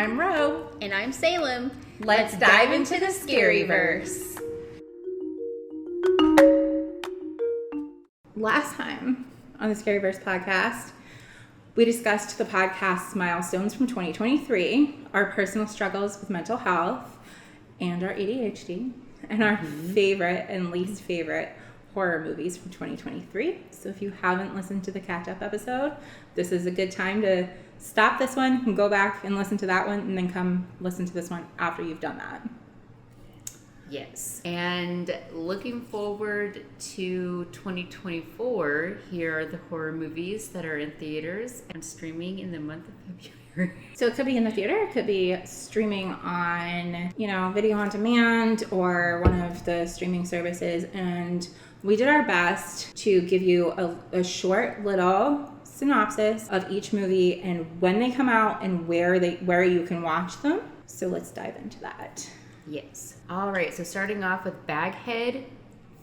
I'm Ro. And I'm Salem. Let's dive into the Scaryverse. Last time on the Scaryverse podcast, we discussed the podcast's milestones from 2023, our personal struggles with mental health, and our ADHD, and our favorite and least favorite horror movies from 2023. So if you haven't listened to the catch-up episode, this is a good time to stop this one and go back and listen to that one, and then come listen to this one after you've done that. Yes. And looking forward to 2024, here are the horror movies that are in theaters and streaming in the month of February. So it could be in the theater, it could be streaming on, video on demand or one of the streaming services. And we did our best to give you a short little synopsis of each movie and when they come out and where you can watch them. So let's dive into that. Yes. All right. So starting off with Baghead,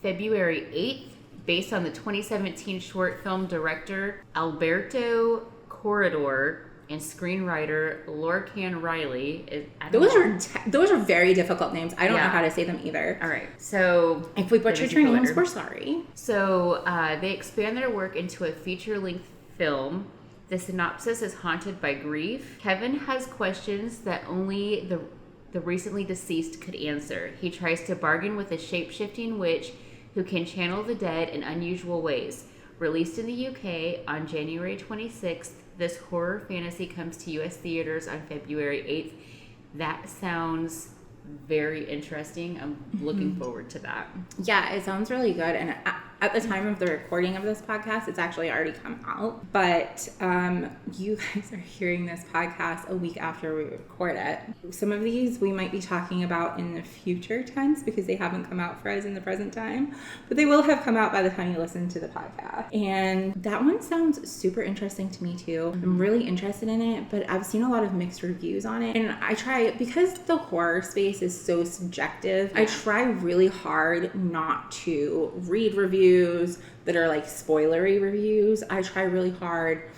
February 8th, based on the 2017 short film director Alberto Corredor and screenwriter Lorcan Riley. Those are very difficult names. I don't know how to say them either. All right. So if we butchered your names, we're sorry. So they expand their work into a feature-length film. The synopsis is haunted by grief. Kevin has questions that only the recently deceased could answer. He tries to bargain with a shape-shifting witch who can channel the dead in unusual ways. Released in the UK on January 26th, this horror fantasy comes to US theaters on February 8th. That sounds very interesting. I'm looking forward to that. Yeah, it sounds really good. And at the time of the recording of this podcast, it's actually already come out. But you guys are hearing this podcast a week after we record it. Some of these we might be talking about in the future tense because they haven't come out for us in the present time. But they will have come out by the time you listen to the podcast. And that one sounds super interesting to me too. I'm really interested in it, but I've seen a lot of mixed reviews on it. And I try, because the horror space is so subjective, I try really hard not to read reviews that are like spoilery reviews. I try really hard.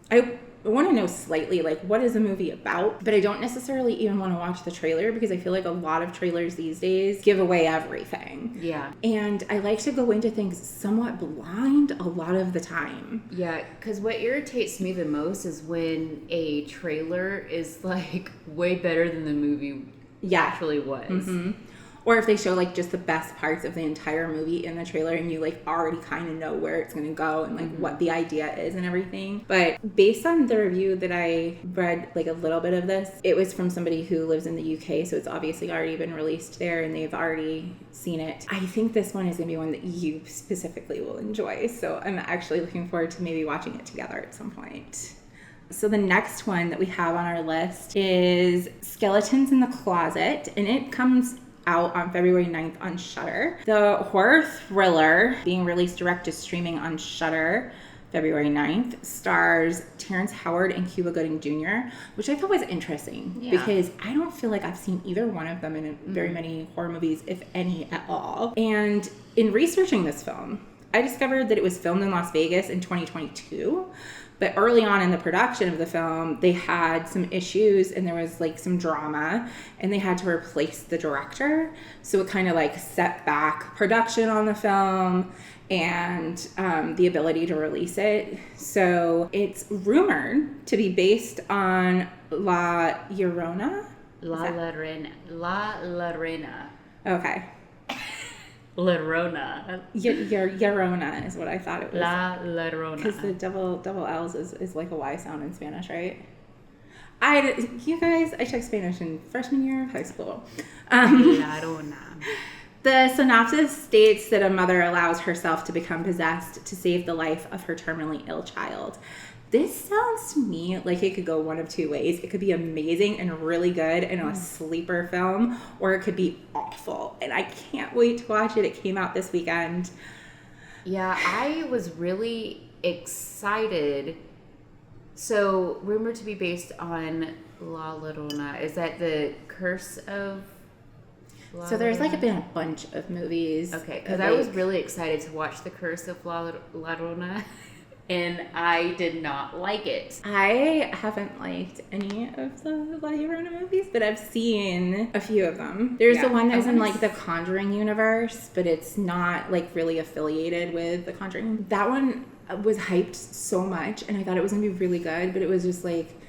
I want to know slightly like what is the movie about, but I don't necessarily even want to watch the trailer because I feel like a lot of trailers these days give away everything. Yeah. And I like to go into things somewhat blind a lot of the time. Yeah, because what irritates me the most is when a trailer is like way better than the movie actually was. Mm-hmm. Or if they show like just the best parts of the entire movie in the trailer and you like already kind of know where it's going to go and like what the idea is and everything. But based on the review that I read, like a little bit of this, it was from somebody who lives in the UK, so it's obviously already been released there and they've already seen it. I think this one is going to be one that you specifically will enjoy. So I'm actually looking forward to maybe watching it together at some point. So the next one that we have on our list is Skeletons in the Closet, and it comes out on February 9th on Shudder. The horror thriller being released direct to streaming on Shudder February 9th stars Terrence Howard and Cuba Gooding Jr., which I thought was interesting because I don't feel like I've seen either one of them in very many horror movies, if any at all. And in researching this film, I discovered that it was filmed in Las Vegas in 2022. But early on in the production of the film, they had some issues and there was like some drama and they had to replace the director. So it kind of like set back production on the film and the ability to release it. So it's rumored to be based on La Llorona. La Llorona. Okay. Llorona. Llorona is what I thought it was. La Llorona. Because the double L's is like a Y sound in Spanish, right? You guys, I took Spanish in freshman year of high school. Llorona. The synopsis states that a mother allows herself to become possessed to save the life of her terminally ill child. This sounds to me like it could go one of two ways. It could be amazing and really good and a sleeper film, or it could be awful. And I can't wait to watch it. It came out this weekend. Yeah, I was really excited. So, rumored to be based on La Llorona. Is that the Curse of La Llorona? So there's like been a bunch of movies. Okay, because I was really excited to watch The Curse of La Llorona. and I did not like it. I haven't liked any of the La Llorona movies, but I've seen a few of them. There's the one that's in like the Conjuring universe, but it's not like really affiliated with the Conjuring. That one was hyped so much, and I thought it was gonna be really good, but it was just like,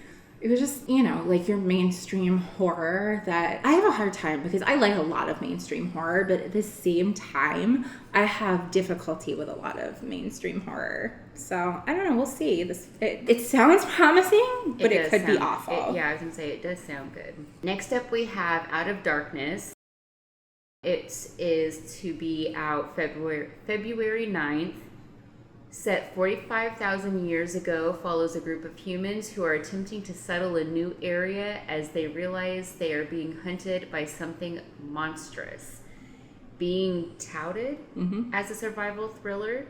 it was just, you know, like your mainstream horror that I have a hard time, because I like a lot of mainstream horror, but at the same time, I have difficulty with a lot of mainstream horror. So, I don't know, we'll see. It sounds promising, but it could be awful. I was going to say, it does sound good. Next up, we have Out of Darkness. It is to be out February 9th. Set 45,000 years ago, follows a group of humans who are attempting to settle a new area as they realize they are being hunted by something monstrous. Being touted as a survival thriller,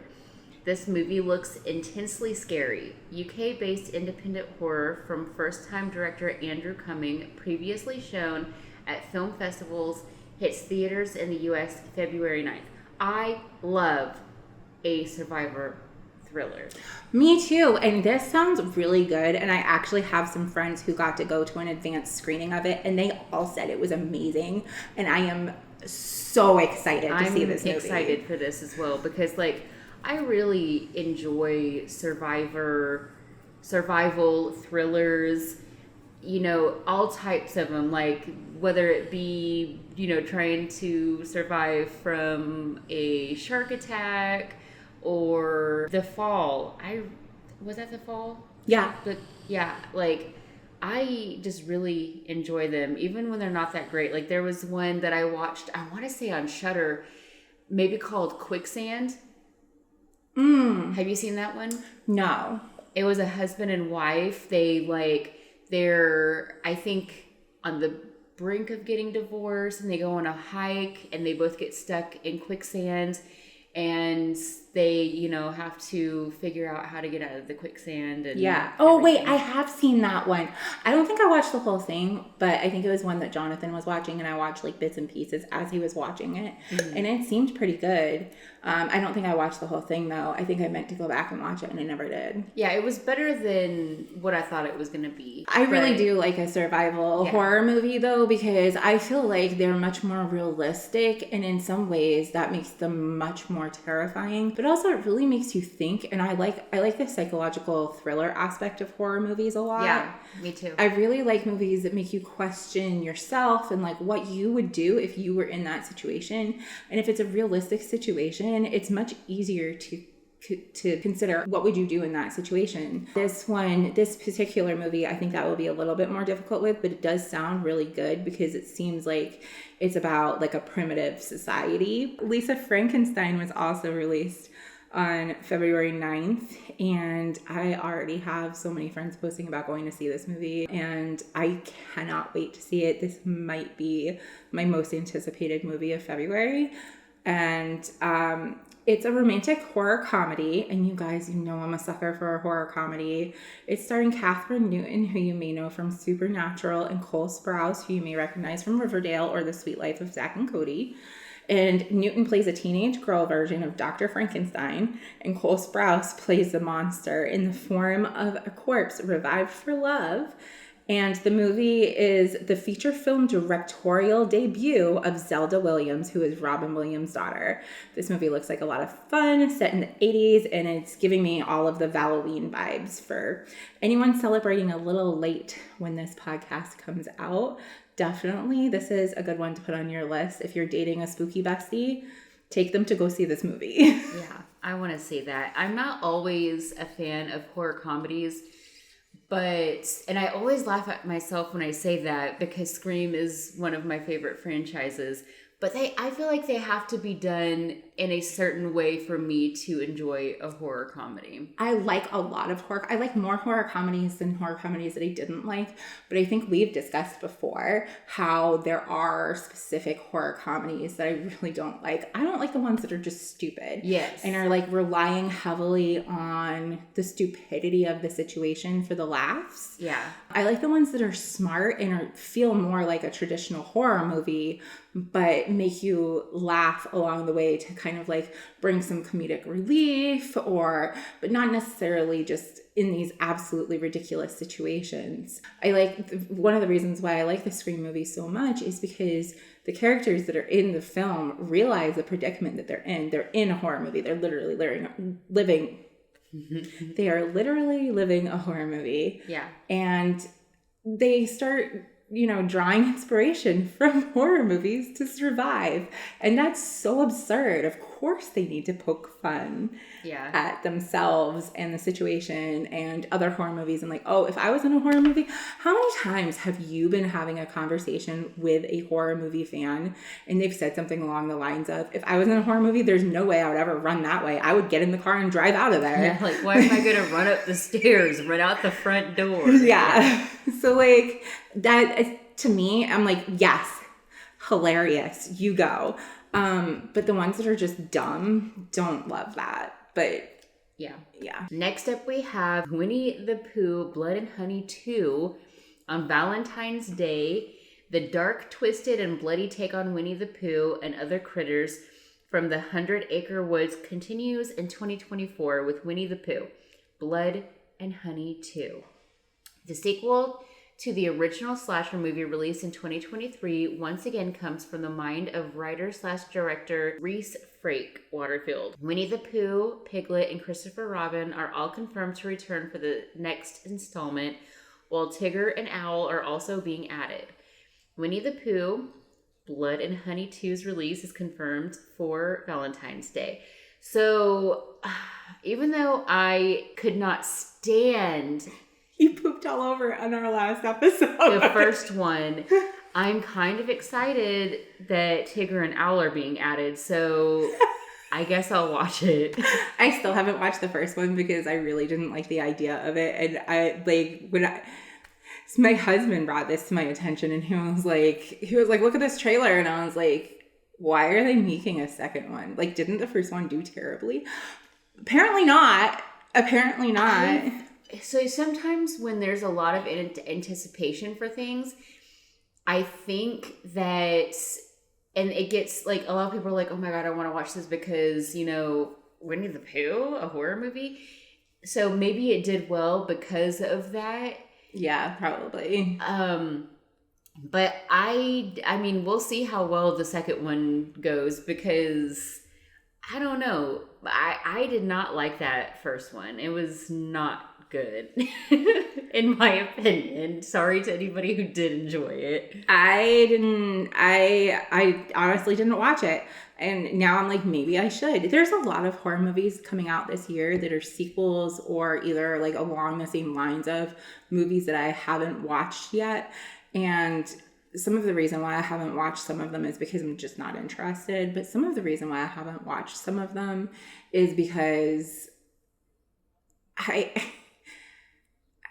this movie looks intensely scary. UK-based independent horror from first-time director Andrew Cumming, previously shown at film festivals, hits theaters in the US February 9th. I love a survivor thriller. Me too. And this sounds really good. And I actually have some friends who got to go to an advanced screening of it, and they all said it was amazing. And I am so excited to see this movie. I'm excited for this as well, because like I really enjoy survival thrillers, you know, all types of them, like whether it be, you know, trying to survive from a shark attack, or The Fall. Was that The Fall? Yeah. Like I just really enjoy them, even when they're not that great. Like there was one that I watched, I want to say on Shudder, maybe called Quicksand. Have you seen that one? No. It was a husband and wife. They're I think on the brink of getting divorced, and they go on a hike, and they both get stuck in quicksand. And they, you know, have to figure out how to get out of the quicksand. And Oh, wait, I have seen that one. I don't think I watched the whole thing, but I think it was one that Jonathan was watching, and I watched like bits and pieces as he was watching it. And it seemed pretty good. I don't think I watched the whole thing, though. I think I meant to go back and watch it, and I never did. Yeah, it was better than what I thought it was going to be. I really do like a survival horror movie, though, because I feel like they're much more realistic, and in some ways that makes them much more terrifying. But also it really makes you think, and I like the psychological thriller aspect of horror movies a lot. Yeah, me too. I really like movies that make you question yourself and like what you would do if you were in that situation. And if it's a realistic situation, it's much easier to consider what would you do in that situation. This particular movie, I think that will be a little bit more difficult with, but it does sound really good because it seems like it's about like a primitive society. Lisa Frankenstein was also released on February 9th, and I already have so many friends posting about going to see this movie, and I cannot wait to see it. This might be my most anticipated movie of February. And it's a romantic horror comedy, and you guys, you know I'm a sucker for a horror comedy. It's starring Katherine Newton, who you may know from Supernatural, and Cole Sprouse, who you may recognize from Riverdale or The Sweet Life of Zack and Cody. And Newton plays a teenage girl version of Dr. Frankenstein, and Cole Sprouse plays the monster in the form of a corpse revived for love. And the movie is the feature film directorial debut of Zelda Williams, who is Robin Williams' daughter. This movie looks like a lot of fun, set in the 80s, and it's giving me all of the Halloween vibes for anyone celebrating a little late when this podcast comes out. Definitely, this is a good one to put on your list. If you're dating a spooky bestie, take them to go see this movie. Yeah, I want to say that. I'm not always a fan of horror comedies, and I always laugh at myself when I say that because Scream is one of my favorite franchises. But I feel like they have to be done in a certain way for me to enjoy a horror comedy. I like a lot of horror. I like more horror comedies than horror comedies that I didn't like. But I think we've discussed before how there are specific horror comedies that I really don't like. I don't like the ones that are just stupid. Yes. And are like relying heavily on the stupidity of the situation for the laughs. Yeah. I like the ones that are smart and feel more like a traditional horror movie, but make you laugh along the way to kind of like bring some comedic relief, but not necessarily just in these absolutely ridiculous situations. I like, one of the reasons why I like the Scream movies so much is because the characters that are in the film realize the predicament that they're in. They're in a horror movie. They're literally living they are literally living a horror movie. Yeah. And they start, drawing inspiration from horror movies to survive. And that's so absurd. Of course they need to poke fun at themselves and the situation and other horror movies. And like, oh, if I was in a horror movie, how many times have you been having a conversation with a horror movie fan and they've said something along the lines of, if I was in a horror movie, there's no way I would ever run that way. I would get in the car and drive out of there. Yeah, like, why am I going to run up the stairs, run out the front door? Yeah. So like that, to me, I'm like, yes, hilarious, you go. But the ones that are just dumb, don't love that. But yeah. Next up we have Winnie the Pooh, Blood and Honey 2 on Valentine's Day. The dark, twisted, and bloody take on Winnie the Pooh and other critters from the 100-Acre Woods continues in 2024 with Winnie the Pooh, Blood and Honey 2. The sequel to the original slasher movie released in 2023 once again comes from the mind of writer/director Reese Frake Waterfield. Winnie the Pooh, Piglet, and Christopher Robin are all confirmed to return for the next installment, while Tigger and Owl are also being added. Winnie the Pooh, Blood and Honey 2's release is confirmed for Valentine's Day. So, even though I could not stand... You pooped all over on our last episode. The first one. I'm kind of excited that Tigger and Owl are being added, so I guess I'll watch it. I still haven't watched the first one because I really didn't like the idea of it. And my husband brought this to my attention and he was like, look at this trailer. And I was like, why are they making a second one? Like, didn't the first one do terribly? Apparently not. So sometimes when there's a lot of anticipation for things, I think that, and it gets like, a lot of people are like, oh my God, I want to watch this because, Winnie the Pooh, a horror movie. So maybe it did well because of that. Yeah, probably. But I mean, we'll see how well the second one goes because I don't know. I did not like that first one. It was not good, in my opinion. Sorry to anybody who did enjoy it. I honestly didn't watch it. And now I'm like, maybe I should. There's a lot of horror movies coming out this year that are sequels or either like along the same lines of movies that I haven't watched yet. And some of the reason why I haven't watched some of them is because I'm just not interested. But some of the reason why I haven't watched some of them is because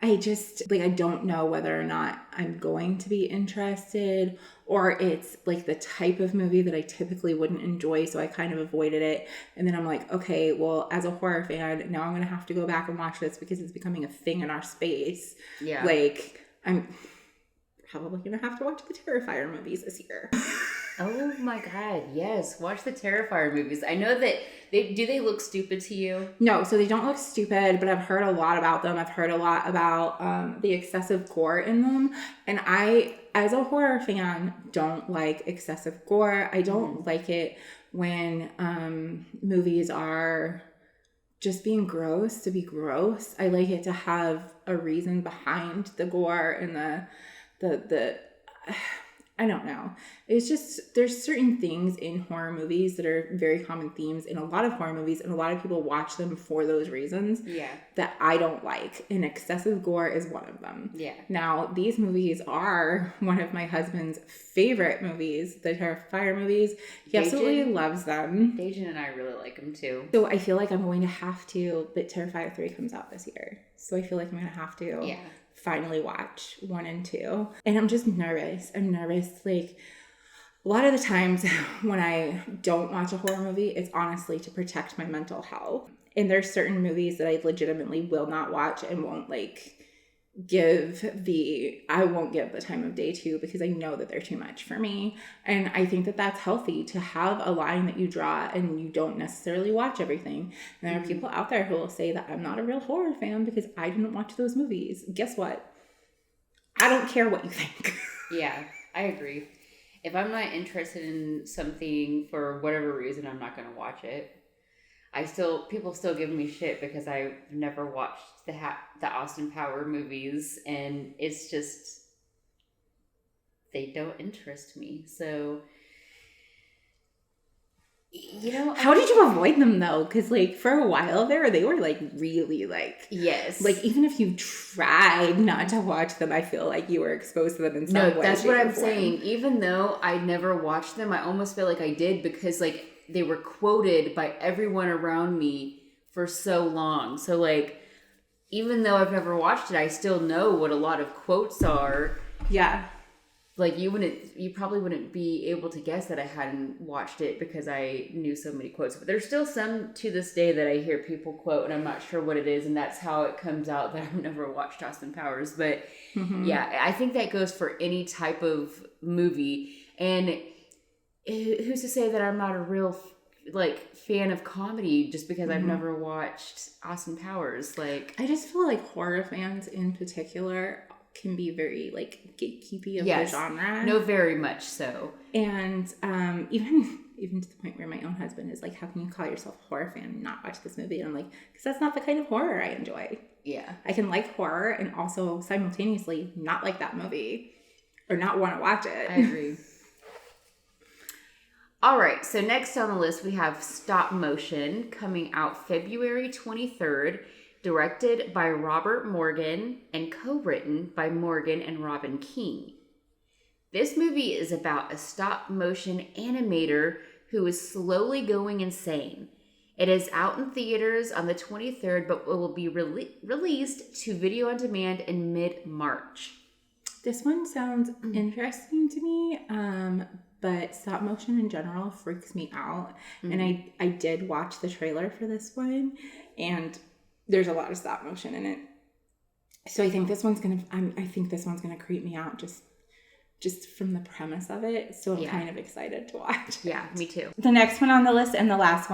I just, like, I don't know whether or not I'm going to be interested, or it's like the type of movie that I typically wouldn't enjoy, so I kind of avoided it. And then I'm like, okay, well, as a horror fan, now I'm going to have to go back and watch this because it's becoming a thing in our space. Yeah. Like, I'm probably going to have to watch the Terrifier movies this year. Oh my God, yes. Watch the Terrifier movies. I know that they look stupid to you? No, so they don't look stupid, but I've heard a lot about them. I've heard a lot about the excessive gore in them. And I, as a horror fan, don't like excessive gore. I don't like it when movies are just being gross to be gross. I like it to have a reason behind the gore and the I don't know. It's just, there's certain things in horror movies that are very common themes in a lot of horror movies, and a lot of people watch them for those reasons. Yeah. That I don't like. And excessive gore is one of them. Yeah. Now, these movies are one of my husband's favorite movies, the Terrifier movies. He absolutely loves them. Dejan and I really like them too. So I feel like I'm going to have to, but Terrifier 3 comes out this year. So I feel like I'm going to have to finally watch 1 and 2. And I'm just nervous. I'm nervous. Like, a lot of the times when I don't watch a horror movie, it's honestly to protect my mental health. And there's certain movies that I legitimately will not watch and won't, like, I won't give the time of day to, because I know that they're too much for me. And I think that that's healthy to have a line that you draw and you don't necessarily watch everything. And there are people out there who will say that I'm not a real horror fan because I didn't watch those movies. Guess what? I don't care what you think. Yeah, I agree. If I'm not interested in something for whatever reason, I'm not going to watch it. People still give me shit because I've never watched the Austin Power movies, and it's just, they don't interest me. So, How did you avoid them though? Because like for a while there, they were like really like, yes, like even if you tried not to watch them, I feel like you were exposed to them in some way. No, that's what I'm saying. Even though I never watched them, I almost feel like I did, because like they were quoted by everyone around me for so long. So like, even though I've never watched it, I still know what a lot of quotes are. Yeah. Like you probably wouldn't be able to guess that I hadn't watched it because I knew so many quotes. But there's still some to this day that I hear people quote, and I'm not sure what it is, and that's how it comes out that I've never watched Austin Powers. But yeah, I think that goes for any type of movie. And who's to say that I'm not a real like fan of comedy just because I've never watched Austin Powers? Like, I just feel like horror fans in particular can be very like gatekeepy of the genre. No, very much so. And even to the point where my own husband is like, how can you call yourself a horror fan and not watch this movie? And I'm like, because that's not the kind of horror I enjoy. Yeah. I can like horror and also simultaneously not like that movie or not want to watch it. I agree. All right, so next on the list we have Stop Motion, coming out February 23rd, directed by Robert Morgan and co-written by Morgan and Robin King. This movie is about a stop motion animator who is slowly going insane. It is out in theaters on the 23rd, but will be released to video on demand in mid-March. This one sounds interesting to me, but stop motion in general freaks me out. And I did watch the trailer for this one, and there's a lot of stop motion in it. So I think this one's gonna creep me out just from the premise of it. So I'm kind of excited to watch. Yeah, me too. The next one on the list, and the last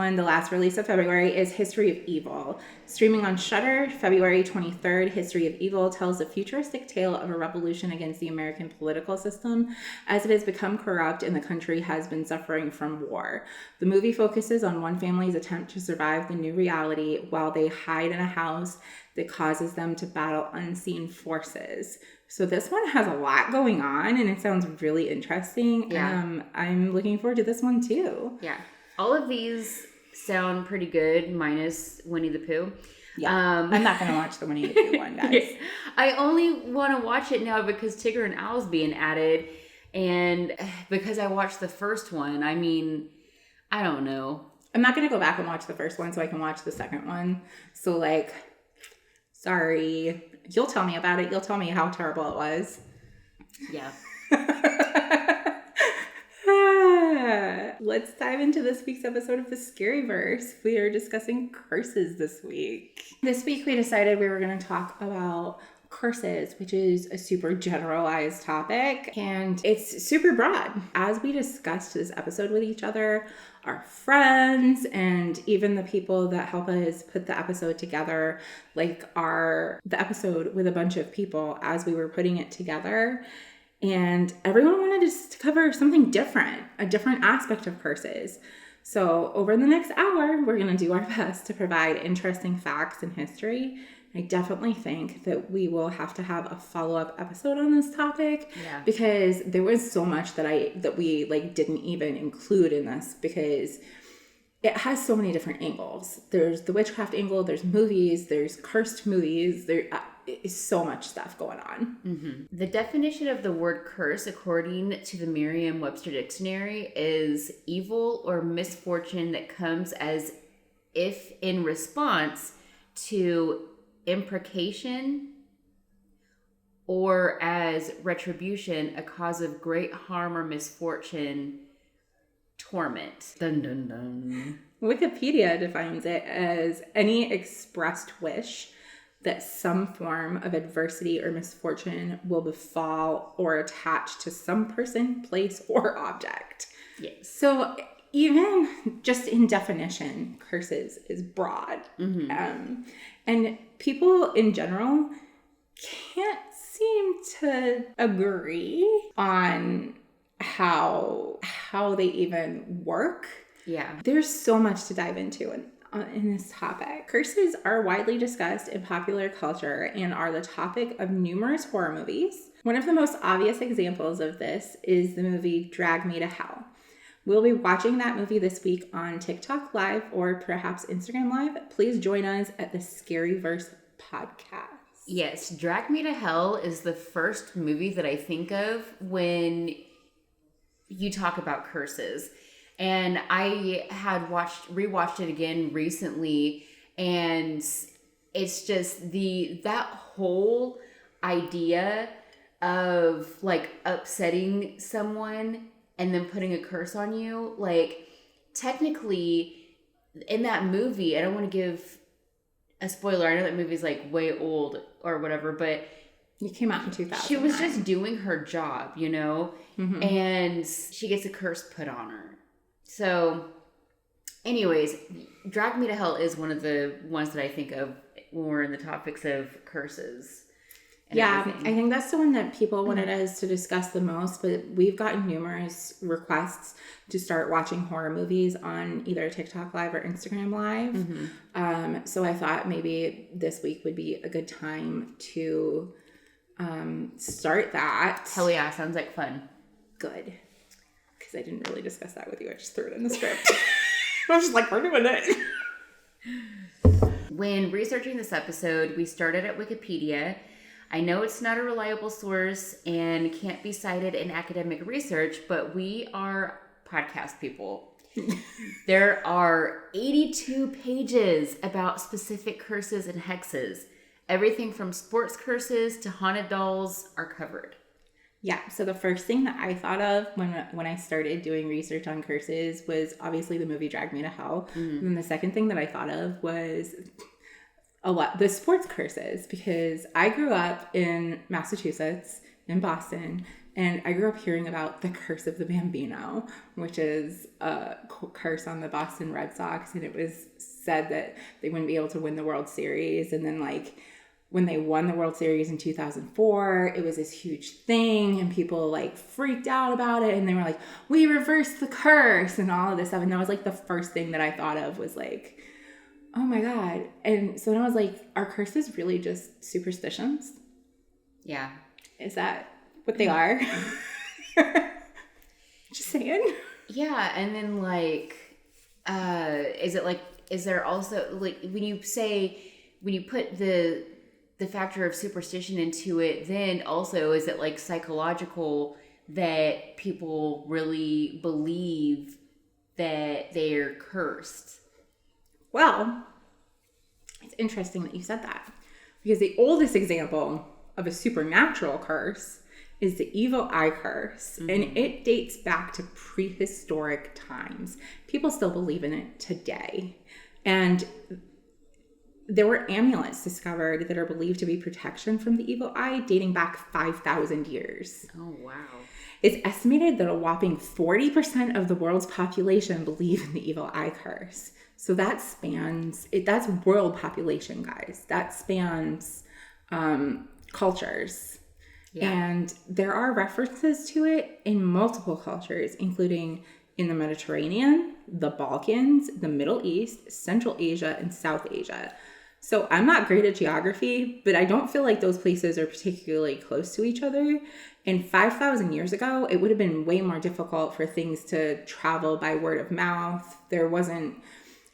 release of February, is History of Evil. Streaming on Shudder, February 23rd, History of Evil tells a futuristic tale of a revolution against the American political system as it has become corrupt and the country has been suffering from war. The movie focuses on one family's attempt to survive the new reality while they hide in a house that causes them to battle unseen forces. So this one has a lot going on, and it sounds really interesting. Yeah. I'm looking forward to this one too. Yeah. All of these sound pretty good, minus Winnie the Pooh. Yeah. I'm not going to watch the Winnie the Pooh one, guys. I only want to watch it now because Tigger and Owl's being added, and because I watched the first one. I mean, I don't know. I'm not going to go back and watch the first one so I can watch the second one. So, like, sorry. You'll tell me about it. You'll tell me how terrible it was. Yeah. Let's dive into this week's episode of the Scaryverse. We are discussing curses this week. This week we decided we were going to talk about curses, which is a super generalized topic, and it's super broad. As we discussed this episode with each other, our friends, and even the people that help us put the episode together, like the episode with a bunch of people as we were putting it together, and everyone wanted us to cover something different, a different aspect of curses. So over the next hour, we're going to do our best to provide interesting facts and history. I definitely think that we will have to have a follow-up episode on this topic, because there was so much that we like didn't even include in this, because it has so many different angles. There's the witchcraft angle, there's movies, there's cursed movies, there is so much stuff going on. Mm-hmm. The definition of the word curse, according to the Merriam-Webster dictionary, is evil or misfortune that comes as if in response to imprecation or as retribution, a cause of great harm or misfortune, torment. Dun dun dun. Wikipedia defines it as any expressed wish that some form of adversity or misfortune will befall or attach to some person, place, or object. Yes. So even just in definition, curses is broad. And people in general can't seem to agree on how they even work. Yeah. There's so much to dive into in this topic. Curses are widely discussed in popular culture and are the topic of numerous horror movies. One of the most obvious examples of this is the movie Drag Me to Hell. We'll be watching that movie this week on TikTok Live or perhaps Instagram Live. Please join us at the Scaryverse podcast. Yes, Drag Me to Hell is the first movie that I think of when you talk about curses. And I had rewatched it again recently, and it's just that whole idea of like upsetting someone and then putting a curse on you. Like, technically, in that movie, I don't want to give a spoiler. I know that movie's like way old or whatever, but it came out in 2000. She was just doing her job, you know, and she gets a curse put on her. So, anyways, Drag Me to Hell is one of the ones that I think of when we're in the topics of curses. Yeah, everything. I think that's the one that people wanted us to discuss the most, but we've gotten numerous requests to start watching horror movies on either TikTok Live or Instagram Live. So I thought maybe this week would be a good time to start that. Hell yeah, sounds like fun. Good. Because I didn't really discuss that with you. I just threw it in the script. I was just like, we're doing it. When researching this episode, we started at Wikipedia. I know it's not a reliable source and can't be cited in academic research, but we are podcast people. There are 82 pages about specific curses and hexes. Everything from sports curses to haunted dolls are covered. Yeah, so the first thing that I thought of when I started doing research on curses was obviously the movie Drag Me to Hell. And then the second thing that I thought of was the sports curses, because I grew up in Massachusetts, in Boston, and I grew up hearing about the curse of the Bambino, which is a curse on the Boston Red Sox, and it was said that they wouldn't be able to win the World Series. And then like when they won the World Series in 2004, it was this huge thing and people like freaked out about it, and they were like, we reversed the curse and all of this stuff. And that was like the first thing that I thought of was like, oh my God. And so then I was like, are curses really just superstitions? Yeah. Is that what they are? Just saying. Yeah. And then like, is there also like, when you put the factor of superstition into it, then also is it like psychological that people really believe that they're cursed? Well, it's interesting that you said that, because the oldest example of a supernatural curse is the evil eye curse, and it dates back to prehistoric times. People still believe in it today, and there were amulets discovered that are believed to be protection from the evil eye dating back 5,000 years. Oh, wow. It's estimated that a whopping 40% of the world's population believe in the evil eye curse. So that spans, that's world population, guys. That spans cultures. Yeah. And there are references to it in multiple cultures, including in the Mediterranean, the Balkans, the Middle East, Central Asia, and South Asia. So I'm not great at geography, but I don't feel like those places are particularly close to each other. And 5,000 years ago, it would have been way more difficult for things to travel by word of mouth. There wasn't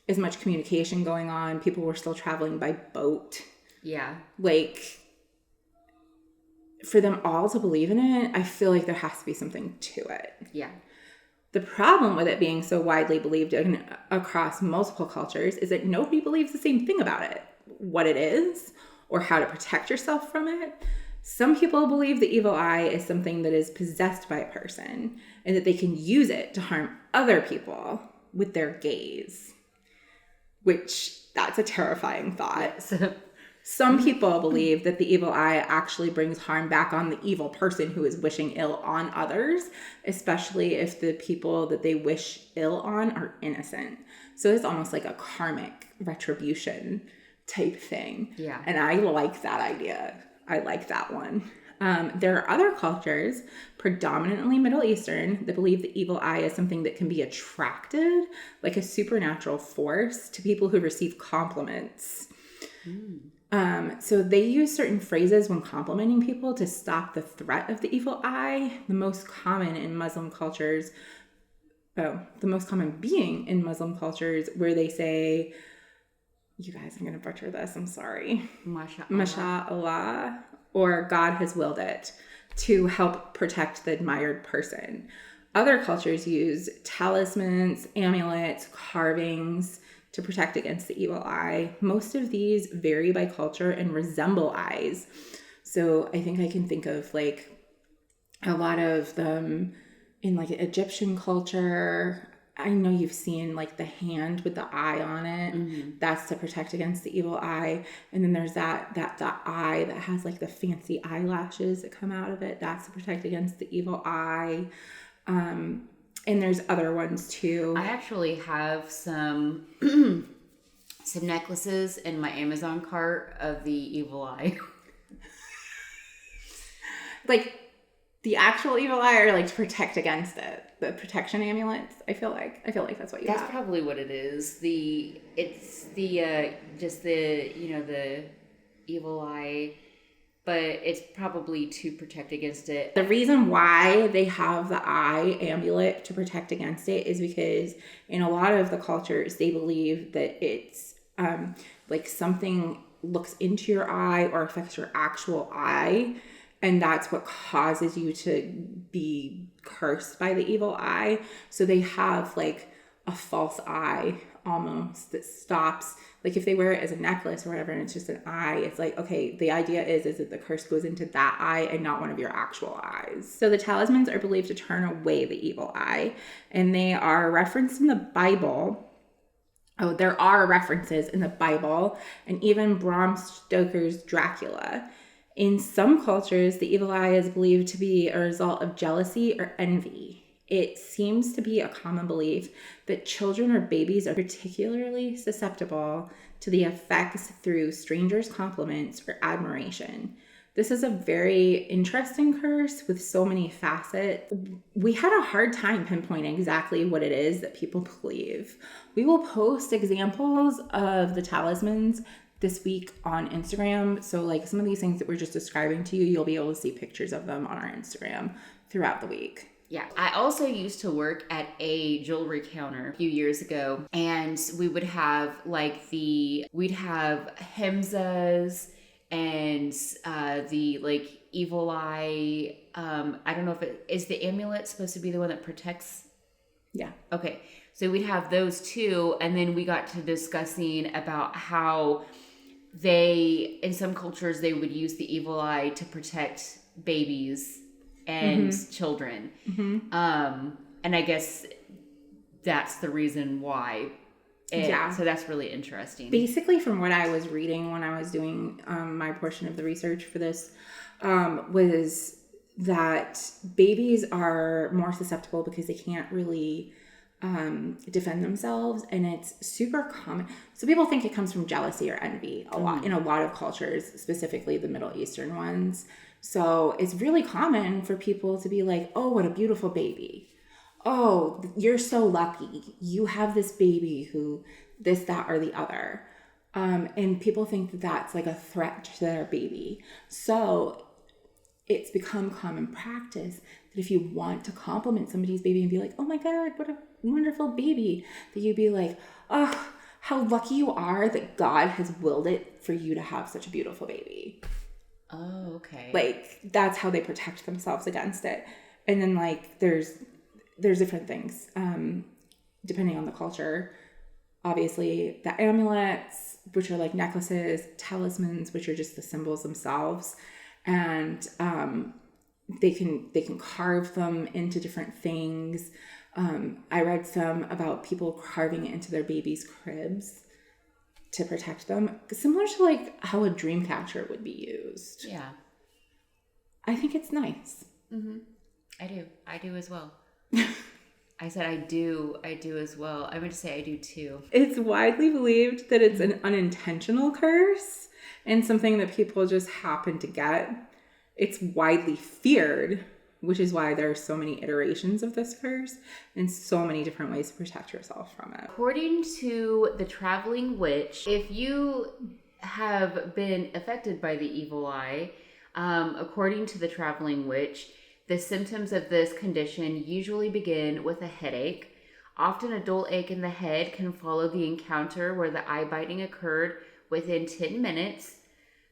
as much communication going on. People were still traveling by boat. Yeah. Like, for them all to believe in it, I feel like there has to be something to it. Yeah. The problem with it being so widely believed across multiple cultures is that nobody believes the same thing about it, what it is, or how to protect yourself from it. Some people believe the evil eye is something that is possessed by a person and that they can use it to harm other people with their gaze, which that's a terrifying thought. So, Some people believe that the evil eye actually brings harm back on the evil person who is wishing ill on others, especially if the people that they wish ill on are innocent. So it's almost like a karmic retribution type thing. Yeah. And I like that idea. I like that one. There are other cultures, predominantly Middle Eastern, that believe the evil eye is something that can be attracted, like a supernatural force, to people who receive compliments. So they use certain phrases when complimenting people to stop the threat of the evil eye. The most common being in Muslim cultures where they say, you guys, I'm going to butcher this, I'm sorry. Masha'Allah, or God has willed it, to help protect the admired person. Other cultures use talismans, amulets, carvings to protect against the evil eye. Most of these vary by culture and resemble eyes. So I think I can think of like a lot of them in like Egyptian culture. I know you've seen like the hand with the eye on it. Mm-hmm. That's to protect against the evil eye. And then there's that eye that has like the fancy eyelashes that come out of it. That's to protect against the evil eye. And there's other ones too. I actually have some necklaces in my Amazon cart of the evil eye. Like the actual evil eye, or like to protect against it? The protection amulets. I feel like that's what you have. That's probably what it is. It's the evil eye, but it's probably to protect against it. The reason why they have the eye amulet to protect against it is because in a lot of the cultures, they believe that it's like something looks into your eye or affects your actual eye, and that's what causes you to be cursed by the evil eye. So they have like a false eye almost that stops, like if they wear it as a necklace or whatever and it's just an eye, it's like, okay, the idea is that the curse goes into that eye and not one of your actual eyes. So the talismans are believed to turn away the evil eye, and they are referenced in the Bible. Oh, there are references in the Bible and even Bram Stoker's Dracula. In some cultures, the evil eye is believed to be a result of jealousy or envy. It seems to be a common belief that children or babies are particularly susceptible to the effects through strangers' compliments or admiration. This is a very interesting curse with so many facets. We had a hard time pinpointing exactly what it is that people believe. We will post examples of the talismans this week on Instagram. So like some of these things that we're just describing to you, you'll be able to see pictures of them on our Instagram throughout the week. Yeah, I also used to work at a jewelry counter a few years ago, and we would have we'd have hemzas and the like evil eye. I don't know if it is the amulet supposed to be the one that protects. Yeah. Okay. So we'd have those too, and then we got to discussing about how in some cultures, they would use the evil eye to protect babies and children. Mm-hmm. And I guess that's the reason why. So that's really interesting. Basically, from what I was reading when I was doing my portion of the research for this, was that babies are more susceptible because they can't really defend themselves, and it's super common. So people think it comes from jealousy or envy a lot in a lot of cultures, specifically the Middle Eastern ones. So it's really common for people to be like, oh, what a beautiful baby. Oh, you're so lucky. You have this baby who this, that, or the other. And people think that that's like a threat to their baby. So it's become common practice that if you want to compliment somebody's baby and be like, oh my God, what a wonderful baby, that you'd be like, oh, how lucky you are that God has willed it for you to have such a beautiful baby. Oh, okay. Like that's how they protect themselves against it. And then like there's different things depending on the culture. Obviously the amulets, which are like necklaces, talismans, which are just the symbols themselves, and they can carve them into different things. I read some about people carving it into their babies' cribs to protect them, similar to like how a dream catcher would be used. Yeah. I think it's nice. Mm-hmm. I do as well. I said I do as well. I meant to say I do too. It's widely believed that it's an unintentional curse and something that people just happen to get. It's widely feared, which is why there are so many iterations of this curse and so many different ways to protect yourself from it. According to the Traveling Witch, if you have been affected by the evil eye, according to the Traveling Witch, the symptoms of this condition usually begin with a headache. Often a dull ache in the head can follow the encounter where the eye biting occurred within 10 minutes.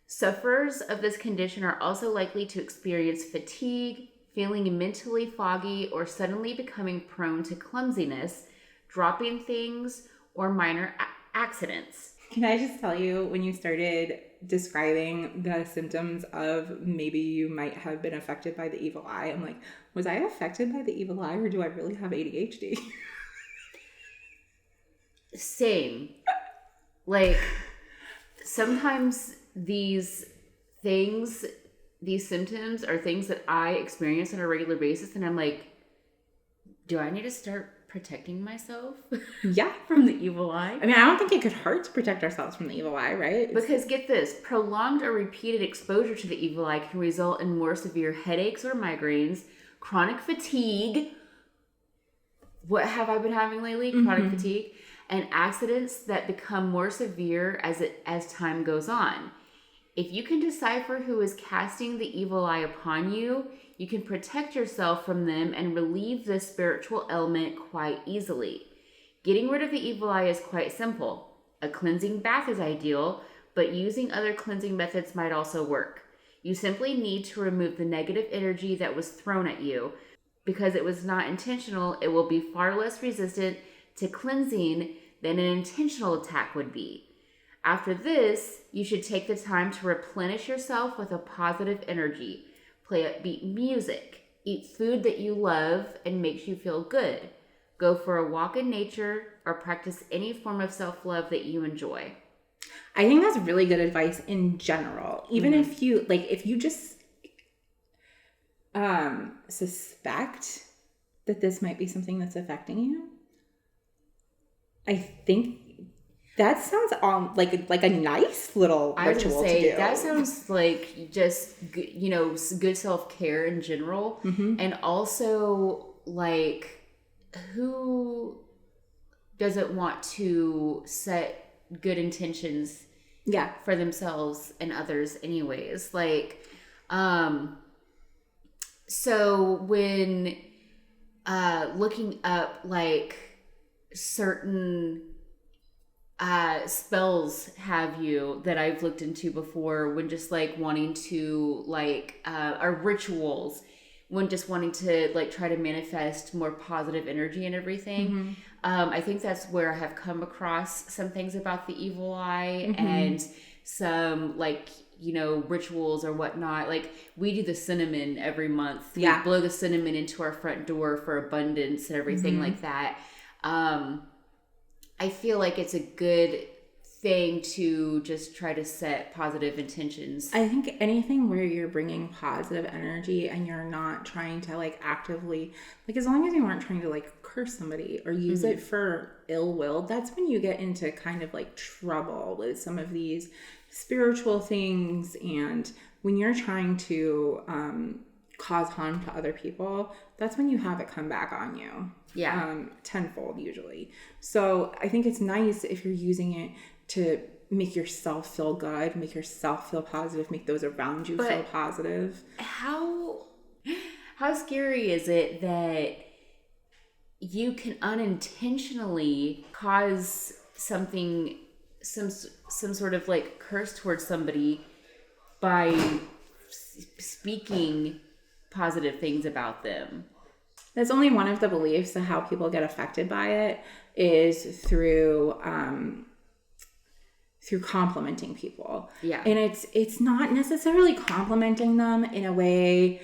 Sufferers of this condition are also likely to experience fatigue, feeling mentally foggy, or suddenly becoming prone to clumsiness, dropping things, or minor accidents. Can I just tell you, when you started describing the symptoms of maybe you might have been affected by the evil eye, I'm like, was I affected by the evil eye or do I really have ADHD? Same. Like, sometimes these symptoms are things that I experience on a regular basis, and I'm like, do I need to start protecting myself from the evil eye? I mean, I don't think it could hurt to protect ourselves from the evil eye, right? Because get this, prolonged or repeated exposure to the evil eye can result in more severe headaches or migraines, chronic fatigue. What have I been having lately? Chronic fatigue. And accidents that become more severe as time goes on. If you can decipher who is casting the evil eye upon you, you can protect yourself from them and relieve this spiritual element quite easily. Getting rid of the evil eye is quite simple. A cleansing bath is ideal, but using other cleansing methods might also work. You simply need to remove the negative energy that was thrown at you. Because it was not intentional, it will be far less resistant to cleansing than an intentional attack would be. After this, you should take the time to replenish yourself with a positive energy. Play upbeat music. Eat food that you love and makes you feel good. Go for a walk in nature or practice any form of self-love that you enjoy. I think that's really good advice in general. Even if you just suspect that this might be something that's affecting you, I think that sounds like a nice little ritual to do. That sounds like just good self-care in general, and also like who doesn't want to set good intentions for themselves and others anyways, like so when looking up like certain spells have you that I've looked into before, when just like wanting to like or rituals, when just wanting to like try to manifest more positive energy and everything. I think that's where I have come across some things about the evil eye and some like rituals or whatnot. Like we do the cinnamon every month. We blow the cinnamon into our front door for abundance and everything like that. I feel like it's a good thing to just try to set positive intentions. I think anything where you're bringing positive energy and you're not trying to like actively, like as long as you aren't trying to like curse somebody or use it for ill will, that's when you get into kind of like trouble with some of these spiritual things. And when you're trying to cause harm to other people, that's when you have it come back on you. Tenfold usually. So I think it's nice if you're using it to make yourself feel good, make yourself feel positive, make those around you feel positive. How scary is it that you can unintentionally cause something, some sort of like curse towards somebody by speaking positive things about them? That's only one of the beliefs of how people get affected by it is through complimenting people. And it's not necessarily complimenting them in a way.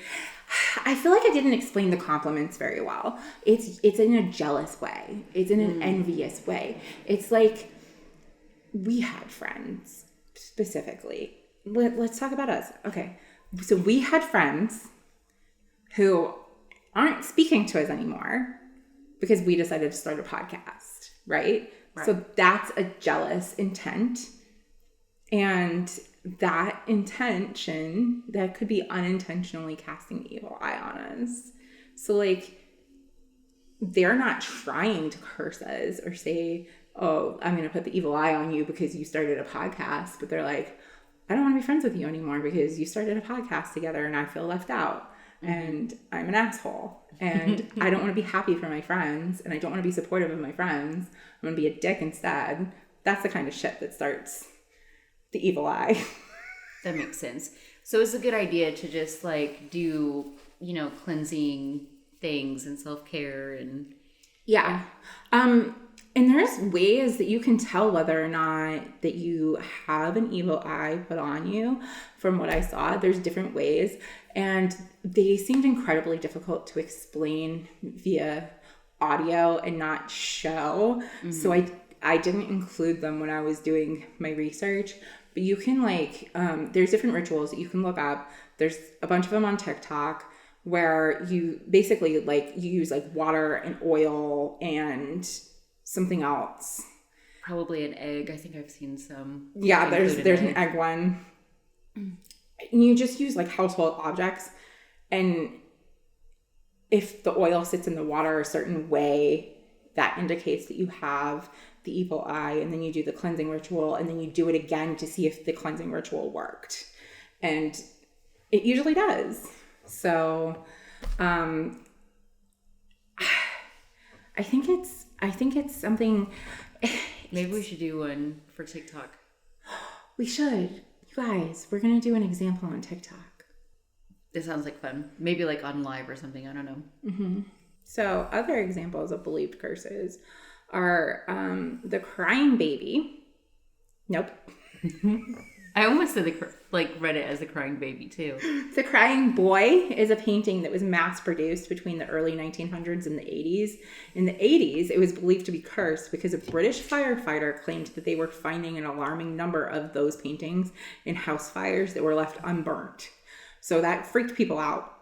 I feel like I didn't explain the compliments very well. It's in a jealous way. It's in an envious way. It's like we had friends specifically. Let's talk about us. Okay. So we had friends who aren't speaking to us anymore because we decided to start a podcast, right? So that's a jealous intent. And that intention, that could be unintentionally casting the evil eye on us. So like, they're not trying to curse us or say, oh, I'm going to put the evil eye on you because you started a podcast. But they're like, I don't want to be friends with you anymore because you started a podcast together and I feel left out. And I'm an asshole. And I don't want to be happy for my friends. And I don't want to be supportive of my friends. I'm going to be a dick instead. That's the kind of shit that starts the evil eye. That makes sense. So it's a good idea to just like do, cleansing things and self-care and yeah. And there's ways that you can tell whether or not that you have an evil eye put on you. From what I saw, there's different ways, and they seemed incredibly difficult to explain via audio and not show. So I didn't include them when I was doing my research. But you can there's different rituals that you can look up. There's a bunch of them on TikTok where you basically you use water and oil and something else. Probably an egg. I think I've seen some. Yeah, there's an egg one. And you just use household objects, and if the oil sits in the water a certain way, that indicates that you have the evil eye. And then you do the cleansing ritual, and then you do it again to see if the cleansing ritual worked. And it usually does. So I think it's something. Maybe we should do one for TikTok. We should. You guys, we're going to do an example on TikTok. This sounds like fun. Maybe on live or something. I don't know. Mm-hmm. So other examples of believed curses are the crying baby. Nope. I almost said read it as the crying baby too. The Crying Boy is a painting that was mass produced between the early 1900s and the 80s. In the 80s, it was believed to be cursed because a British firefighter claimed that they were finding an alarming number of those paintings in house fires that were left unburnt. So that freaked people out.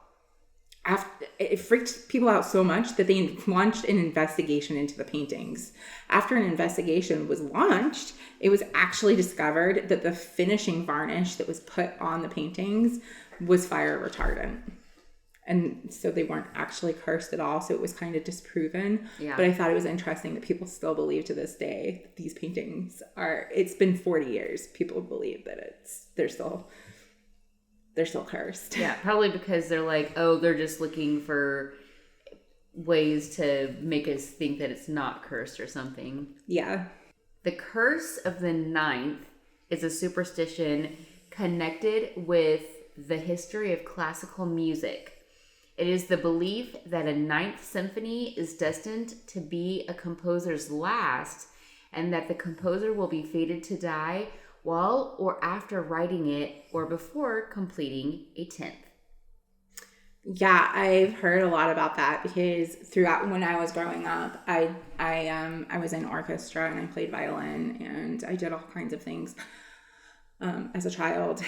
It freaked people out so much that they launched an investigation into the paintings. After an investigation was launched, it was actually discovered that the finishing varnish that was put on the paintings was fire retardant. And so they weren't actually cursed at all. So it was kind of disproven. Yeah. But I thought it was interesting that people still believe to this day that these paintings it's been 40 years. People believe that they're still cursed. Yeah, probably because they're they're just looking for ways to make us think that it's not cursed or something. Yeah. The curse of the ninth is a superstition connected with the history of classical music. It is the belief that a ninth symphony is destined to be a composer's last, and that the composer will be fated to die while or after writing it or before completing a 10th. Yeah, I've heard a lot about that because throughout when I was growing up, I was in orchestra and I played violin and I did all kinds of things as a child.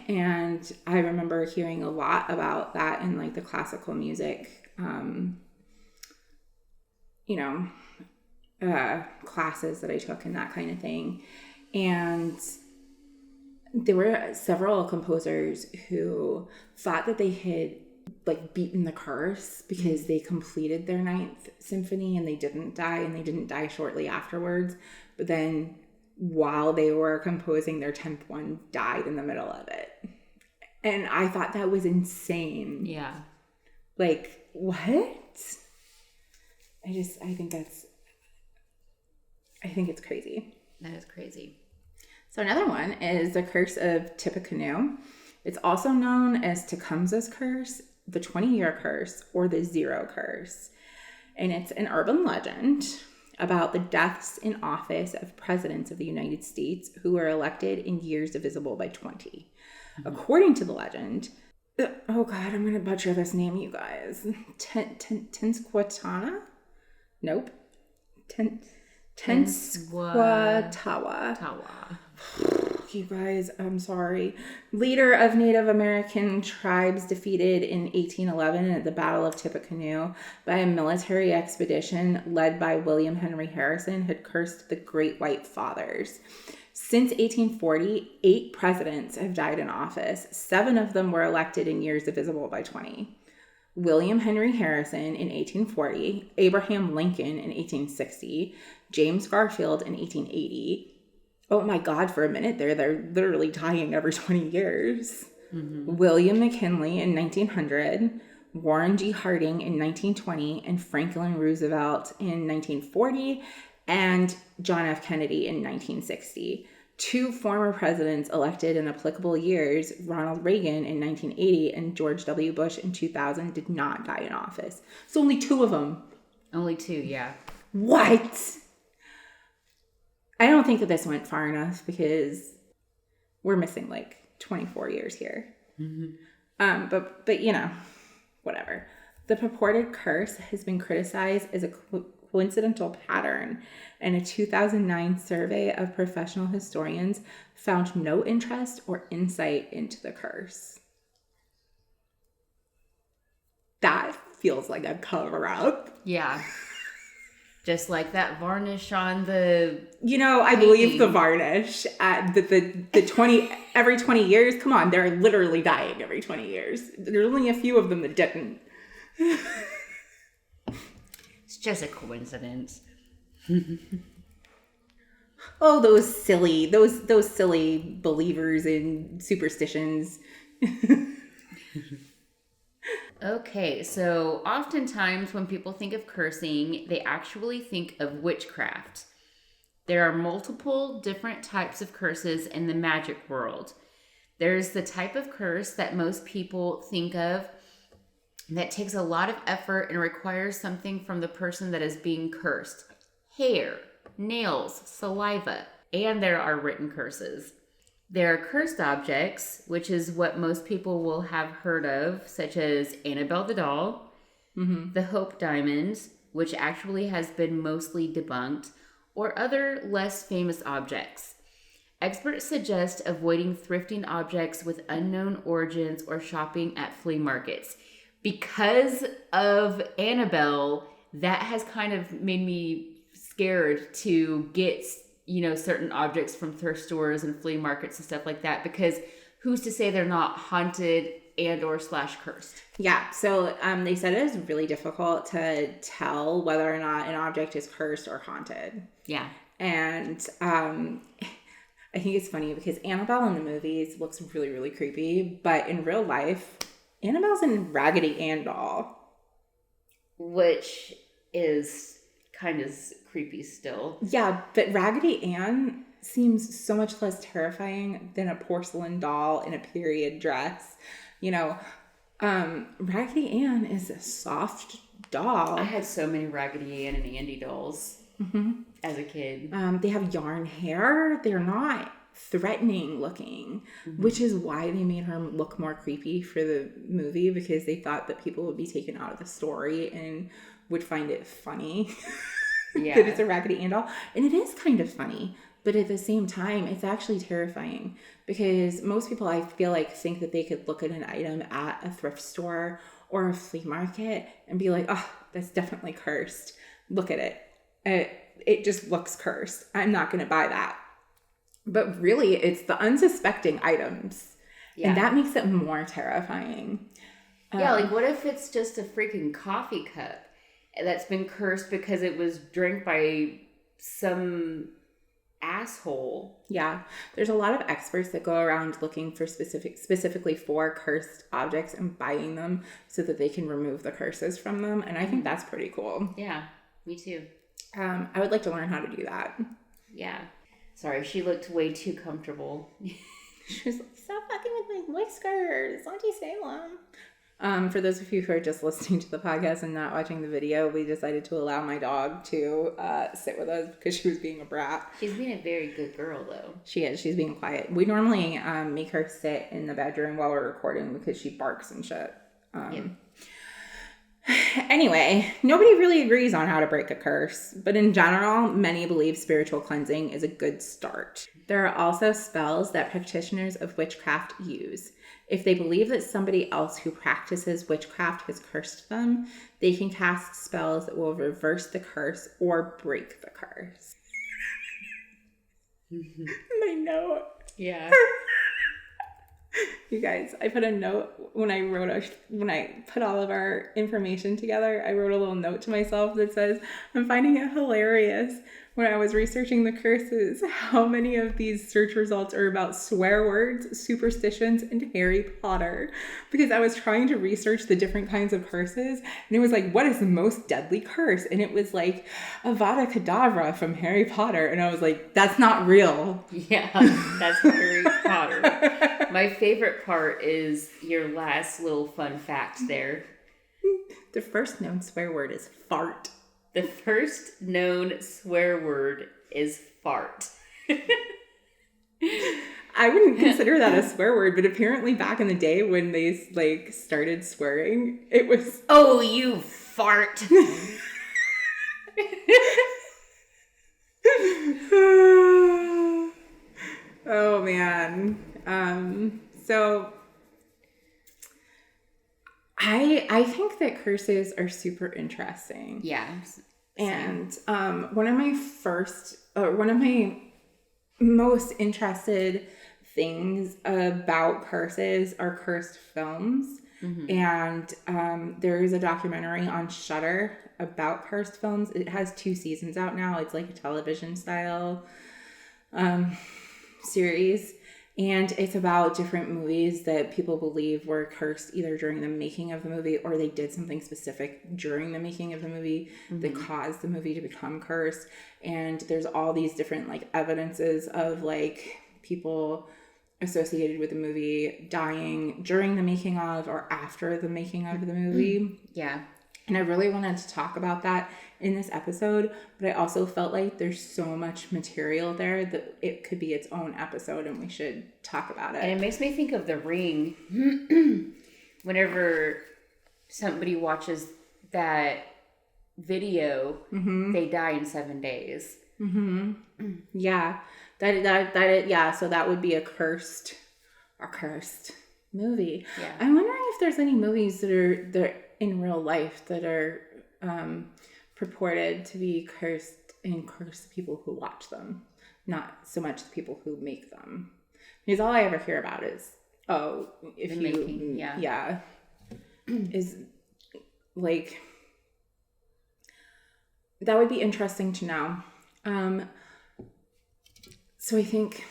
And I remember hearing a lot about that in the classical music, classes that I took and that kind of thing. And there were several composers who thought that they had beaten the curse because they completed their ninth symphony and they didn't die shortly afterwards. But then while they were composing their 10th one, died in the middle of it. And I thought that was insane. Yeah. What? I think it's crazy. That is crazy. So another one is the curse of Tippecanoe. It's also known as Tecumseh's curse, the 20-year curse, or the zero curse. And it's an urban legend about the deaths in office of presidents of the United States who were elected in years divisible by 20. Mm-hmm. According to the legend, oh God, I'm going to butcher this name, you guys. Tensquatana? Nope. Tenskwatawa. Tawa. You guys, I'm sorry. Leader of Native American tribes defeated in 1811 at the Battle of Tippecanoe by a military expedition led by William Henry Harrison had cursed the Great White Fathers. Since 1840, 8 presidents have died in office. 7 of them were elected in years divisible by 20. William Henry Harrison in 1840, Abraham Lincoln in 1860, James Garfield in 1880. Oh my God, for a minute there, they're literally dying every 20 years. Mm-hmm. William McKinley in 1900, Warren G. Harding in 1920, and Franklin Roosevelt in 1940, and John F. Kennedy in 1960. 2 former presidents elected in applicable years, Ronald Reagan in 1980 and George W. Bush in 2000, did not die in office. So only 2 of them. Only 2, yeah. What? I don't think that this went far enough because we're missing like 24 years here. Mm-hmm. But you know, whatever. The purported curse has been criticized as a coincidental pattern, and a 2009 survey of professional historians found no interest or insight into the curse. That feels like a cover-up. Yeah. Just like that varnish on the You know, I believe the varnish at the 20 every 20 years. Come on, they're literally dying every 20 years. There's only a few of them that didn't. It's just a coincidence. Oh, those silly believers in superstitions. Okay, so oftentimes when people think of cursing, they actually think of witchcraft. There are multiple different types of curses in the magic world. There's the type of curse that most people think of that takes a lot of effort and requires something from the person that is being cursed. Hair, nails, saliva, and there are written curses. There are cursed objects, which is what most people will have heard of, such as Annabelle the doll, mm-hmm. the Hope Diamond, which actually has been mostly debunked, or other less famous objects. Experts suggest avoiding thrifting objects with unknown origins or shopping at flea markets. Because of Annabelle, that has kind of made me scared to get certain objects from thrift stores and flea markets and stuff like that, because who's to say they're not haunted and or / cursed? Yeah. So they said it is really difficult to tell whether or not an object is cursed or haunted. Yeah. And I think it's funny because Annabelle in the movies looks really, really creepy, but in real life, Annabelle's in Raggedy Ann doll. Which is kind of creepy still. Yeah, but Raggedy Ann seems so much less terrifying than a porcelain doll in a period dress. Raggedy Ann is a soft doll. I had so many Raggedy Ann and Andy dolls as a kid. They have yarn hair. They're not threatening looking, which is why they made her look more creepy for the movie, because they thought that people would be taken out of the story and would find it funny. Yeah. That it's a Raggedy Ann doll. And it is kind of funny, but at the same time, it's actually terrifying, because most people, I feel like, think that they could look at an item at a thrift store or a flea market and be like, oh, that's definitely cursed. Look at it. It just looks cursed. I'm not going to buy that. But really, it's the unsuspecting items. Yeah. And that makes it more terrifying. Yeah, like what if it's just a freaking coffee cup that's been cursed because it was drank by some asshole? Yeah. There's a lot of experts that go around looking for specifically for cursed objects and buying them so that they can remove the curses from them. And I think that's pretty cool. Yeah, me too. I would like to learn how to do that. Yeah. Sorry, she looked way too comfortable. She was like, stop fucking with my whiskers, Auntie Salem. For those of you who are just listening to the podcast and not watching the video, we decided to allow my dog to sit with us because she was being a brat. She's being a very good girl, though. She is. She's being quiet. We normally make her sit in the bedroom while we're recording because she barks and shit. Yep. anyway, nobody really agrees on how to break a curse, but in general, many believe spiritual cleansing is a good start. There are also spells that practitioners of witchcraft use. If they believe that somebody else who practices witchcraft has cursed them, they can cast spells that will reverse the curse or break the curse. My note. Yeah. You guys, I put a note when I put all of our information together. I wrote a little note to myself that says, I'm finding it hilarious when I was researching the curses, how many of these search results are about swear words, superstitions, and Harry Potter. Because I was trying to research the different kinds of curses, and it was like, what is the most deadly curse? And it was like, Avada Kedavra from Harry Potter. And I was like, that's not real. Yeah, that's Harry Potter. My favorite part is your last little fun fact there. The first known swear word is fart. The first known swear word is fart. I wouldn't consider that a swear word, but apparently back in the day when they like started swearing, it was, oh, you fart. Oh man. So I think that curses are super interesting. Yeah. And one of my most interested things about curses are cursed films. Mm-hmm. And there is a documentary on Shudder about cursed films. It has 2 seasons out now. It's like a television style series. And it's about different movies that people believe were cursed either during the making of the movie or they did something specific during the making of the movie that caused the movie to become cursed. And there's all these different like evidences of like people associated with the movie dying during the making of or after the making of the movie. Yeah. And I really wanted to talk about that in this episode, but I also felt like there's so much material there that it could be its own episode and we should talk about it. And it makes me think of The Ring. Whenever somebody watches that video, they die in 7 days. Mm-hmm. Yeah. Yeah. So that would be a cursed movie. Yeah. I'm wondering if there's any movies that are in real life that are purported to be cursed and curse people who watch them, not so much the people who make them. Because all I ever hear about is, is like, that would be interesting to know. So I think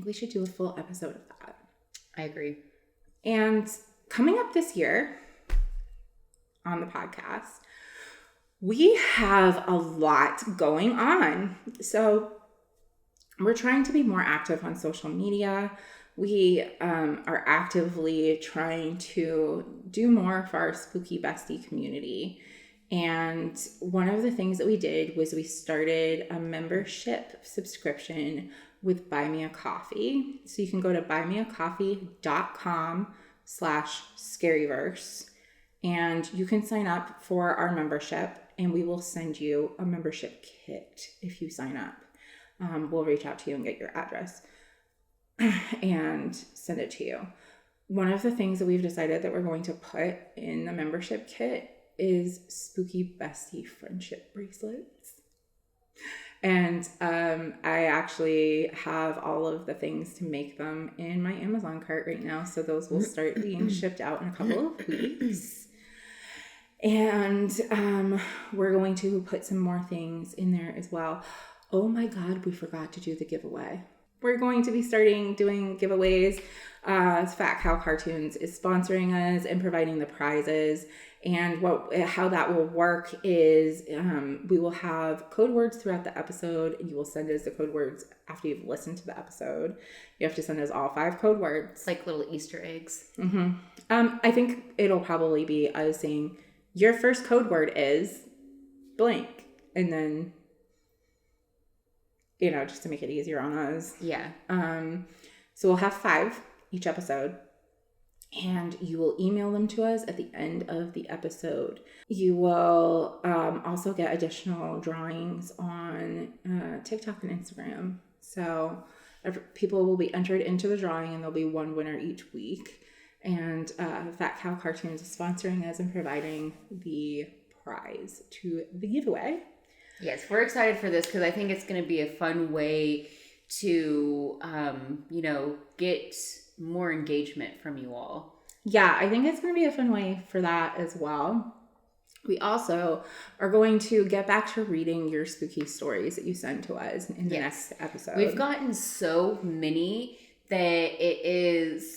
we should do a full episode of that. I agree. And coming up this year on the podcast, we have a lot going on. So we're trying to be more active on social media. We are actively trying to do more for our Spooky Bestie community. And one of the things that we did was we started a membership subscription with Buy Me a Coffee. So you can go to buymeacoffee.com/Scaryverse and you can sign up for our membership and we will send you a membership kit if you sign up. We'll reach out to you and get your address and send it to you. One of the things that we've decided that we're going to put in the membership kit is Spooky Bestie friendship bracelets. And I actually have all of the things to make them in my Amazon cart right now. So those will start being shipped out in a couple of weeks. And we're going to put some more things in there as well. Oh my God, we forgot to do the giveaway. We're going to be starting doing giveaways. Fat Cow Cartoons is sponsoring us and providing the prizes. And how that will work is we will have code words throughout the episode, and you will send us the code words after you've listened to the episode. You have to send us all 5 code words. Like little Easter eggs. Mm-hmm. I think it'll probably be us saying, your first code word is blank. And then, just to make it easier on us. Yeah. So we'll have 5 each episode. and you will email them to us at the end of the episode. You will also get additional drawings on TikTok and Instagram. So people will be entered into the drawing, and there'll be one winner each week. And Fat Cow Cartoons is sponsoring us and providing the prize to the giveaway. Yes, we're excited for this because I think it's going to be a fun way to, get more engagement from you all. Yeah, I think it's going to be a fun way for that as well. We also are going to get back to reading your spooky stories that you send to us in the next episode. We've gotten so many that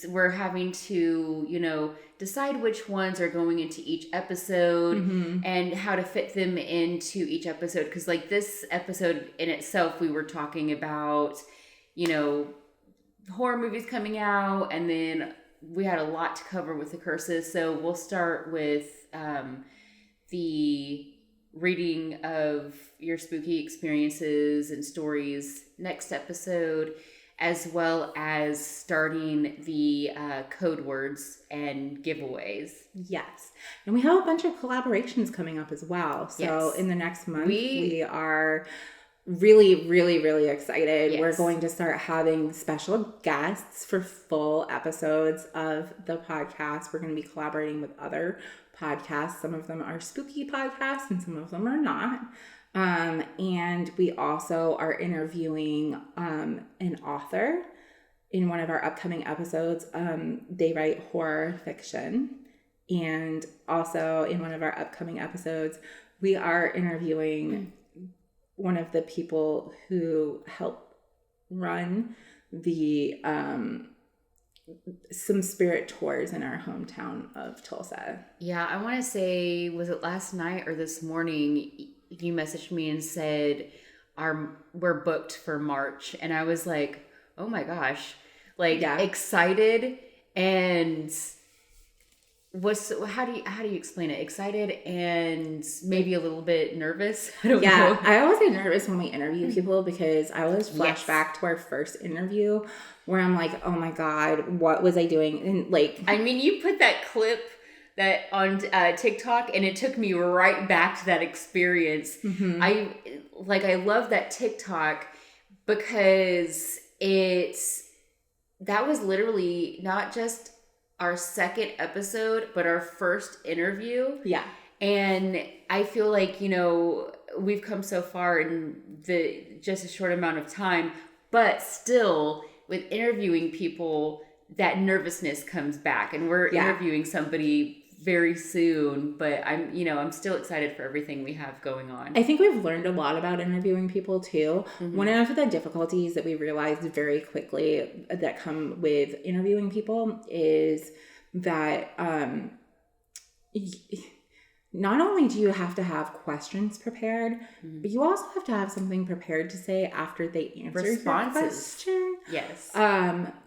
we're having to, decide which ones are going into each episode and how to fit them into each episode. Because like this episode in itself, we were talking about, horror movies coming out, and then we had a lot to cover with the curses. So we'll start with the reading of your spooky experiences and stories next episode, as well as starting the code words and giveaways. Yes. And we have a bunch of collaborations coming up as well. So in the next month, we are really, really, really excited. Yes. We're going to start having special guests for full episodes of the podcast. We're going to be collaborating with other podcasts. Some of them are spooky podcasts and some of them are not. And we also are interviewing an author in one of our upcoming episodes. They write horror fiction. And also in one of our upcoming episodes, we are interviewing one of the people who help run the some spirit tours in our hometown of Tulsa. Yeah, I want to say, was it last night or this morning, you messaged me and said we're booked for March, and I was like, oh my gosh, excited and how do you explain it? Excited and maybe a little bit nervous. I don't know. I always get nervous when we interview people because I always flash back to our first interview where I'm like, oh my God, what was I doing? And you put that clip that on TikTok, and it took me right back to that experience. Mm-hmm. I love that TikTok because that was literally not just our second episode, but our first interview. Yeah. And I feel like, we've come so far in just a short amount of time, but still with interviewing people, that nervousness comes back, and we're interviewing somebody very soon, but I'm still excited for everything we have going on. I think we've learned a lot about interviewing people too. Mm-hmm. One of the difficulties that we realized very quickly that come with interviewing people is that not only do you have to have questions prepared, but you also have to have something prepared to say after they answer your question. Yes.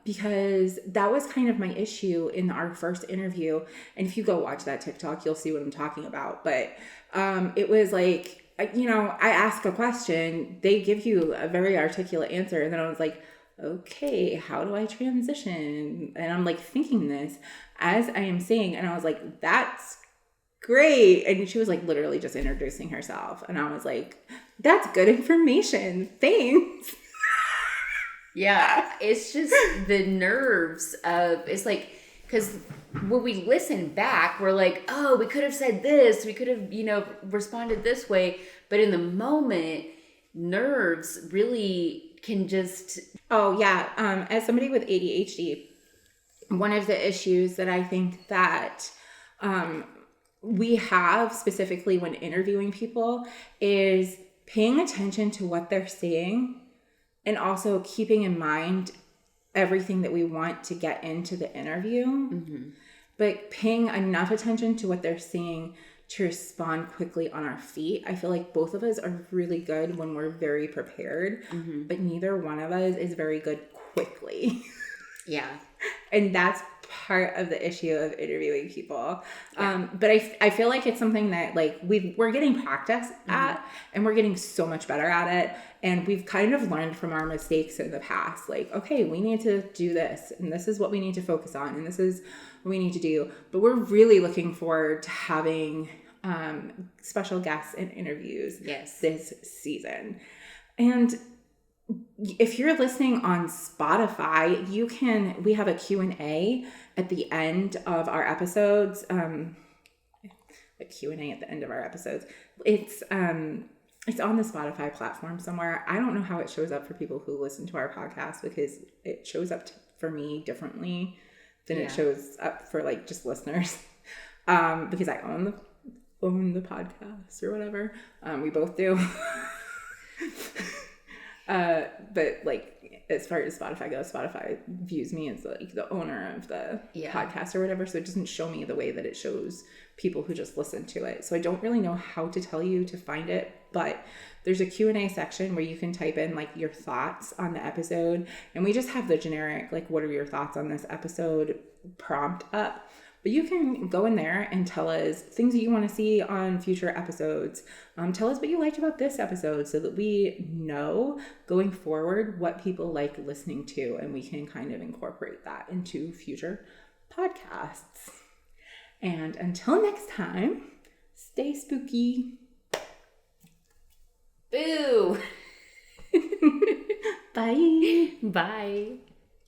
Because that was kind of my issue in our first interview. And if you go watch that TikTok, you'll see what I'm talking about. But it was like, I ask a question, they give you a very articulate answer. And then I was like, okay, how do I transition? And I'm like thinking this as I am saying, and I was like, that's great. And she was like literally just introducing herself. And I was like, that's good information. Thanks. Yeah. It's just the nerves it's like, because when we listen back, we're like, oh, we could have said this. We could have, responded this way. But in the moment, nerves really can just... Oh, yeah. As somebody with ADHD, one of the issues that I think that... we have specifically when interviewing people is paying attention to what they're saying and also keeping in mind everything that we want to get into the interview, but paying enough attention to what they're saying to respond quickly on our feet. I feel like both of us are really good when we're very prepared, but neither one of us is very good quickly. Yeah. And that's part of the issue of interviewing people. But I feel like it's something that like we're getting practice at, and we're getting so much better at it. And we've kind of learned from our mistakes in the past, like, okay, we need to do this, and this is what we need to focus on, and this is what we need to do. But we're really looking forward to having special guests and interviews this season. And if you're listening on Spotify, we have a Q&A at the end of our episodes. A Q&A at the end of our episodes. It's on the Spotify platform somewhere. I don't know how it shows up for people who listen to our podcast, because it shows up for me differently than it shows up for like just listeners. Because I own the podcast or whatever. We both do. But like, as far as Spotify goes, Spotify views me as like the owner of the podcast or whatever. So it doesn't show me the way that it shows people who just listen to it. So I don't really know how to tell you to find it, but there's a Q&A section where you can type in like your thoughts on the episode. And we just have the generic, like, what are your thoughts on this episode prompt up. But you can go in there and tell us things that you want to see on future episodes. Tell us what you liked about this episode, so that we know going forward what people like listening to, and we can kind of incorporate that into future podcasts. And until next time, stay spooky. Boo! Bye. Bye.